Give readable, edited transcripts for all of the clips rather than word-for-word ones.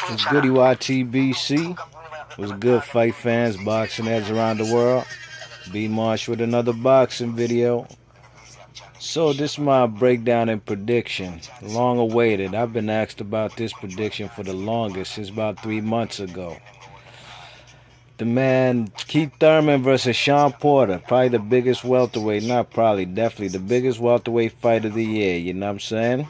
It's Goody YTBC. What's good, fight fans, boxing heads around the world? B Marsh with another boxing video. So this is my breakdown and prediction. Long awaited. I've been asked about this prediction for the longest, since about 3 months ago. The man Keith Thurman versus Shawn Porter, probably the biggest welterweight, not probably, definitely the biggest welterweight fight of the year. You know what I'm saying?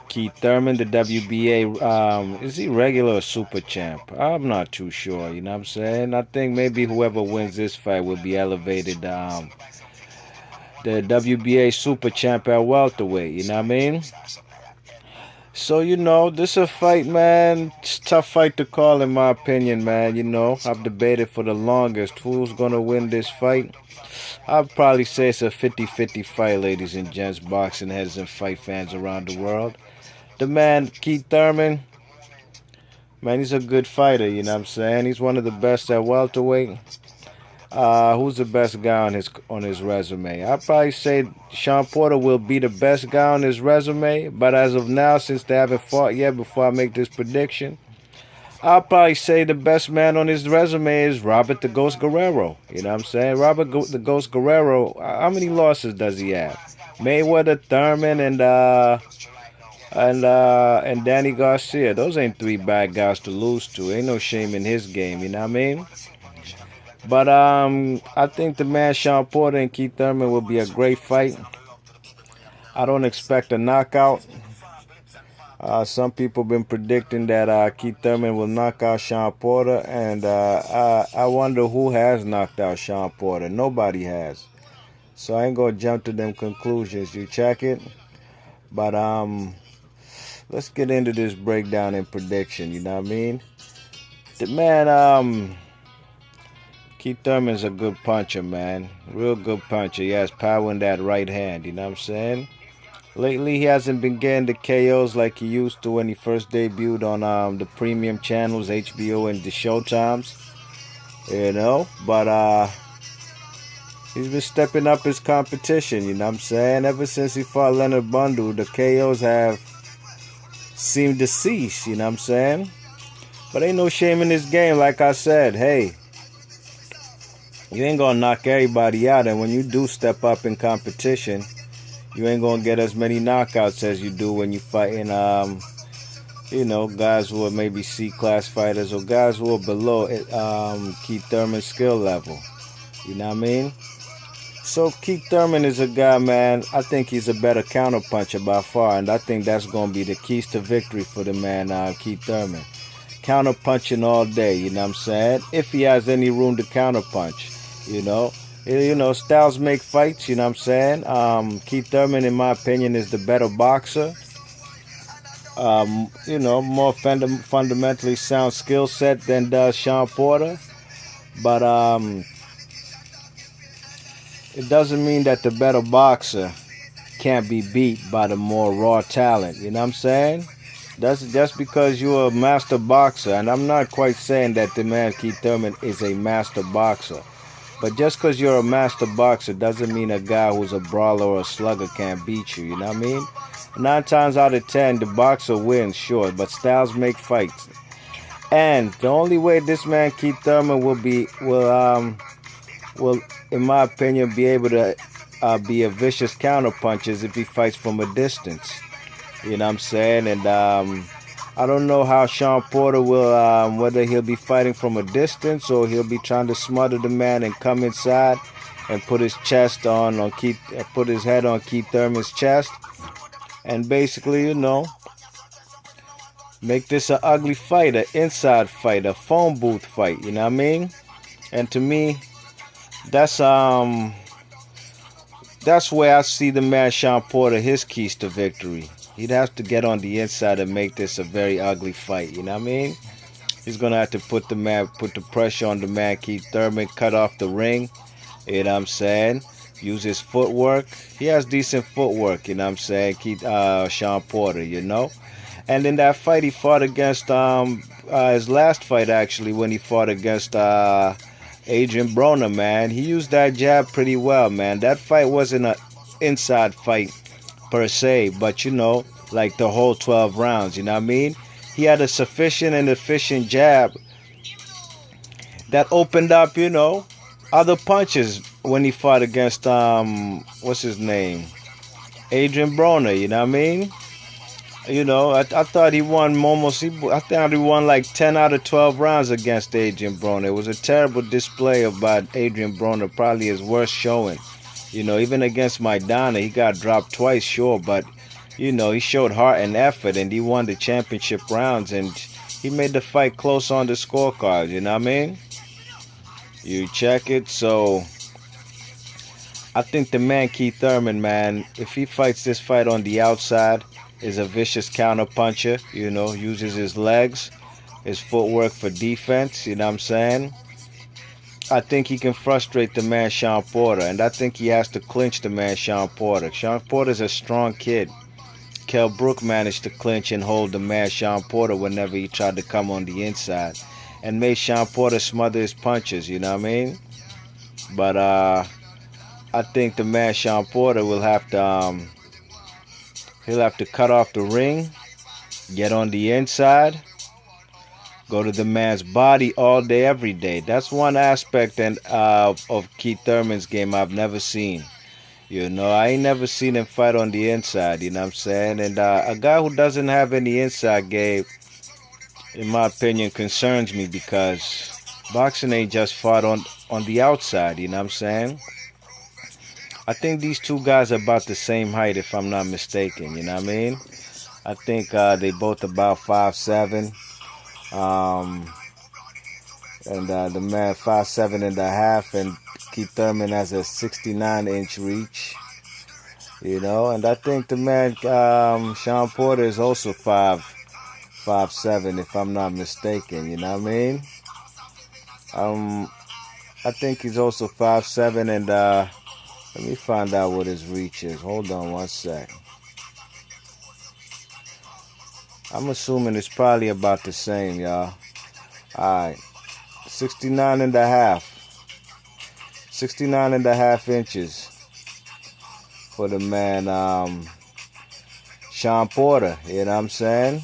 Keith Thurman, the WBA, is he regular or super champ? I'm not too sure, you know what I'm saying? I think maybe whoever wins this fight will be elevated, the WBA super champ at welterweight, you know what I mean? So, this is a fight, man. It's a tough fight to call, in my opinion, man. I've debated for the longest who's going to win this fight. I'd probably say it's a 50-50 fight, ladies and gents, boxing heads and fight fans around the world. The man, Keith Thurman, man, he's a good fighter, you know what I'm saying? He's one of the best at welterweight. Who's the best guy on his resume? I'd probably say Shawn Porter will be the best guy on his resume, but as of now, since they haven't fought yet before I make this prediction, I'll probably say the best man on his resume is Robert the Ghost Guerrero. You know what I'm saying? Robert the Ghost Guerrero, how many losses does he have? Mayweather, Thurman, and Danny Garcia. Those ain't three bad guys to lose to. Ain't no shame in his game, you know what I mean? But I think the man Shawn Porter and Keith Thurman will be a great fight. I don't expect a knockout. Some people have been predicting that Keith Thurman will knock out Shawn Porter, and I wonder who has knocked out Shawn Porter. Nobody has. So I ain't gonna jump to them conclusions. You check it. But let's get into this breakdown and prediction, you know what I mean? The man, Keith Thurman's a good puncher, man. Real good puncher. He has power in that right hand, you know what I'm saying? Lately, he hasn't been getting the KOs like he used to when he first debuted on the premium channels, HBO and the Showtimes, But he's been stepping up his competition, you know what I'm saying? Ever since he fought Leonard Bundle, the KOs have seemed to cease, you know what I'm saying? But ain't no shame in this game, like I said. Hey, you ain't gonna knock everybody out, and when you do step up in competition, you ain't gonna get as many knockouts as you do when you fighting, guys who are maybe C-class fighters or guys who are below Keith Thurman's skill level. You know what I mean? So Keith Thurman is a guy, man, I think he's a better counterpuncher by far, and I think that's going to be the keys to victory for the man, Keith Thurman. Counterpunching all day, you know what I'm saying? If he has any room to counterpunch, styles make fights, you know what I'm saying? Keith Thurman, in my opinion, is the better boxer. More fundamentally sound skill set than does Shawn Porter. But it doesn't mean that the better boxer can't be beat by the more raw talent. You know what I'm saying? That's just because you're a master boxer, and I'm not quite saying that the man Keith Thurman is a master boxer. But just because you're a master boxer doesn't mean a guy who's a brawler or a slugger can't beat you. You know what I mean? 9 times out of 10, the boxer wins, sure, but styles make fights. And the only way this man Keith Thurman will, in my opinion, be able to be a vicious counterpuncher is if he fights from a distance. You know what I'm saying? And I don't know how Shawn Porter will, whether he'll be fighting from a distance or he'll be trying to smother the man and come inside and put his chest on Keith, put his head on Keith Thurman's chest, and basically, make this an ugly fight, an inside fight, a phone booth fight. You know what I mean? And to me, that's where I see the man Shawn Porter, his keys to victory. He'd have to get on the inside and make this a very ugly fight, you know what I mean? He's gonna have to put the pressure on the man Keith Thurman, cut off the ring, you know what I'm saying? Use his footwork. He has decent footwork, you know what I'm saying? Shawn Porter, And in that fight he fought against his last fight actually, when he fought against Adrian Broner, man. He used that jab pretty well, man. That fight wasn't an inside fight per se, but like the whole 12 rounds, you know what I mean? he had a sufficient and efficient jab that opened up, other punches when he fought against what's his name? Adrian Broner, you know what I mean? I thought he won I thought he won like 10 out of 12 rounds against Adrian Broner. It was a terrible display about Adrian Broner, probably his worst showing. Even against Maidana, he got dropped twice, sure, but, he showed heart and effort, and he won the championship rounds, and he made the fight close on the scorecard, you know what I mean? You check it, so I think the man Keith Thurman, man, if he fights this fight on the outside, is a vicious counter puncher, uses his legs, his footwork for defense, you know what I'm saying? I think he can frustrate the man Shawn Porter, and I think he has to clinch the man Shawn Porter. Shawn Porter's a strong kid. Kell Brook managed to clinch and hold the man Shawn Porter whenever he tried to come on the inside, and made Shawn Porter smother his punches, you know what I mean? But I think the man Shawn Porter will have to he'll have to cut off the ring, get on the inside, go to the man's body all day, every day. That's one aspect of Keith Thurman's game I've never seen. I ain't never seen him fight on the inside, you know what I'm saying? And a guy who doesn't have any inside game, in my opinion, concerns me, because boxing ain't just fought on the outside, you know what I'm saying? I think these two guys are about the same height, if I'm not mistaken, you know what I mean? I think they both about 5'7". And the man 5'7.5", and Keith Thurman has a 69-inch reach, and I think the man Shawn Porter is also 5'7", if I'm not mistaken, you know what I mean? I think he's also 5'7", and let me find out what his reach is. Hold on one sec. I'm assuming it's probably about the same, y'all. Alright. 69.5. 69.5 inches for the man Shawn Porter, you know what I'm saying?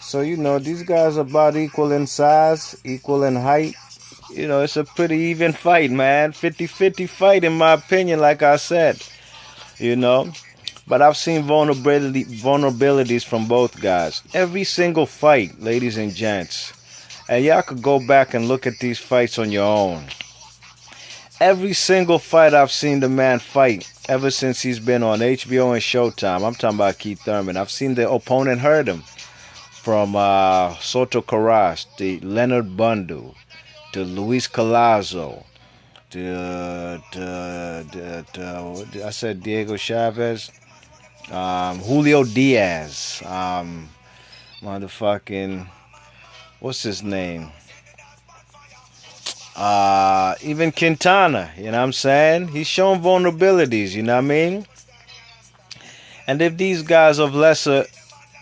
So, these guys are about equal in size, equal in height. It's a pretty even fight, man. 50-50 fight, in my opinion, like I said. But I've seen vulnerabilities from both guys. Every single fight, ladies and gents. And y'all could go back and look at these fights on your own. Every single fight I've seen the man fight, ever since he's been on HBO and Showtime. I'm talking about Keith Thurman. I've seen the opponent hurt him. From Soto Carras to Leonard Bundu, to Luis Collazo, to I said Diego Chavez, Julio Diaz, motherfucking, what's his name? Even Quintana, you know what I'm saying? He's shown vulnerabilities, you know what I mean? And if these guys of lesser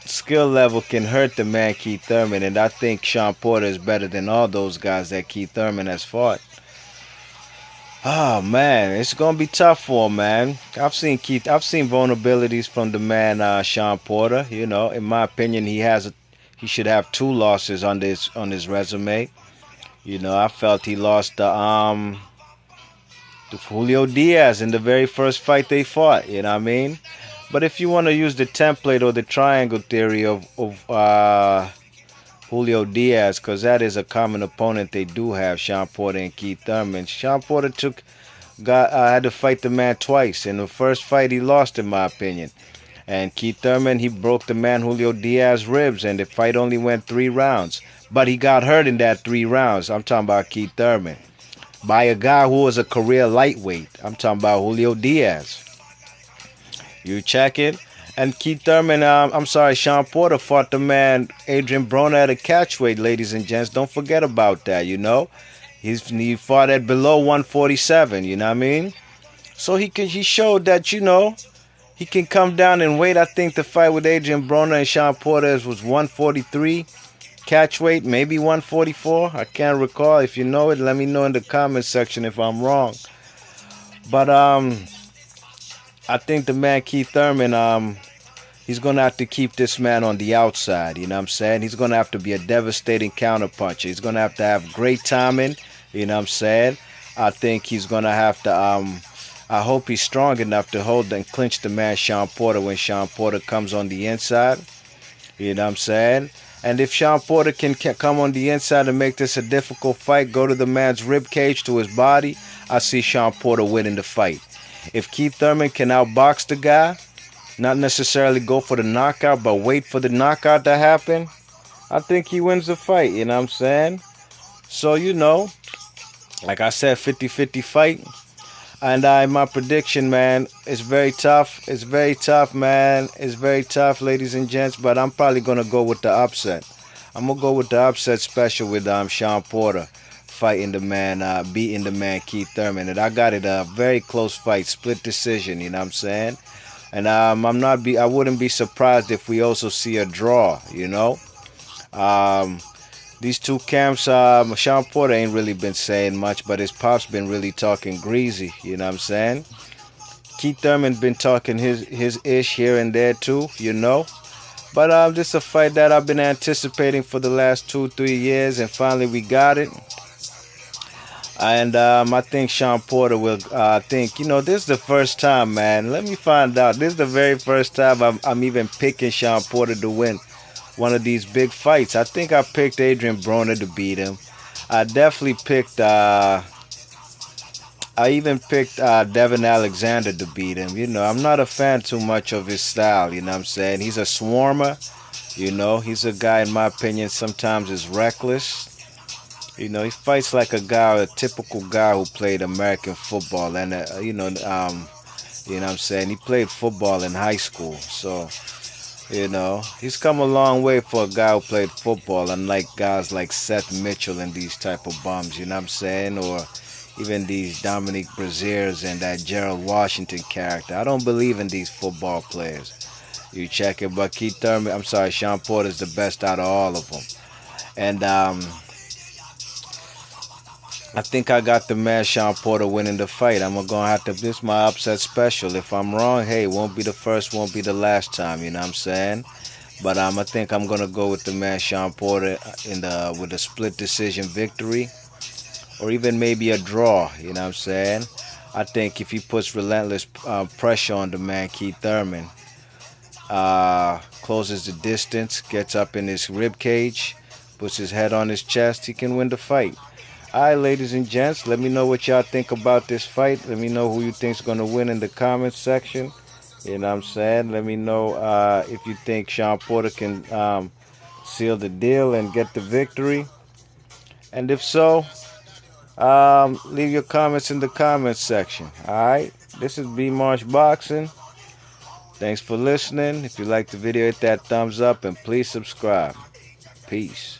skill level can hurt the man Keith Thurman, and I think Shawn Porter is better than all those guys that Keith Thurman has fought. Oh man, it's gonna be tough for him, man. I've seen vulnerabilities from the man Shawn Porter. In my opinion, he should have 2 losses on his resume. I felt he lost to Julio Diaz in the very first fight they fought. You know what I mean? But if you want to use the template or the triangle theory of Julio Diaz, because that is a common opponent they do have, Shawn Porter and Keith Thurman. Shawn Porter had to fight the man twice. In the first fight, he lost, in my opinion. And Keith Thurman, he broke the man Julio Diaz's ribs, and the fight only went 3 rounds. But he got hurt in that 3 rounds. I'm talking about Keith Thurman. By a guy who was a career lightweight. I'm talking about Julio Diaz. You check it. And Keith Thurman, Shawn Porter fought the man Adrian Broner at a catchweight, ladies and gents. Don't forget about that, He fought at below 147, you know what I mean? So he showed that, he can come down in weight. I think the fight with Adrian Broner and Shawn Porter was 143 catchweight, maybe 144. I can't recall. If you know it, let me know in the comment section if I'm wrong. But I think the man Keith Thurman He's going to have to keep this man on the outside, you know what I'm saying? He's going to have to be a devastating counterpuncher. He's going to have great timing, you know what I'm saying? I think he's going to have to, I hope he's strong enough to hold and clinch the man Shawn Porter when Shawn Porter comes on the inside, you know what I'm saying? And if Shawn Porter can come on the inside and make this a difficult fight, go to the man's rib cage to his body, I see Shawn Porter winning the fight. If Keith Thurman can outbox the guy, not necessarily go for the knockout, but wait for the knockout to happen, I think he wins the fight, you know what I'm saying? So, you know, like I said, 50-50 fight. And my prediction, man, it's very tough. It's very tough, man. It's very tough, ladies and gents. But I'm probably going to go with the upset. I'm going to go with the upset special with Shawn Porter fighting the man, beating the man Keith Thurman. And I got it a very close fight, split decision, you know what I'm saying? And I wouldn't be surprised if we also see a draw, you know? These two camps, Shawn Porter ain't really been saying much, but his pop's been really talking greasy, you know what I'm saying? Keith Thurman been talking his ish here and there too, you know? But this is a fight that I've been anticipating for the last 2-3 years, and finally we got it. And I think Shawn Porter will, you know, this is the first time, man. Let me find out. This is the very first time I'm even picking Shawn Porter to win one of these big fights. I think I picked Adrian Broner to beat him. I definitely picked, I even picked Devin Alexander to beat him. You know, I'm not a fan too much of his style, you know what I'm saying? He's a swarmer, you know. He's a guy, in my opinion, sometimes is reckless. You know, he fights like a typical guy who played American football. And, you know what I'm saying? He played football in high school, so... You know, he's come a long way for a guy who played football, unlike guys like Seth Mitchell and these type of bums, you know what I'm saying? Or even these Dominic Braziers and that Gerald Washington character. I don't believe in these football players. You check it, but Shawn Porter's the best out of all of them. And I think I got the man Shawn Porter winning the fight. I'm going to have to, this is my upset special. If I'm wrong, hey, won't be the first, won't be the last time, you know what I'm saying? But I think I'm going to go with the man Shawn Porter with a split decision victory, or even maybe a draw, you know what I'm saying? I think if he puts relentless pressure on the man Keith Thurman, closes the distance, gets up in his rib cage, puts his head on his chest, he can win the fight. Alright, ladies and gents, let me know what y'all think about this fight. Let me know who you think's going to win in the comments section. You know what I'm saying? Let me know if you think Shawn Porter can seal the deal and get the victory. And if so, leave your comments in the comments section. Alright, this is B Marsh Boxing. Thanks for listening. If you liked the video, hit that thumbs up and please subscribe. Peace.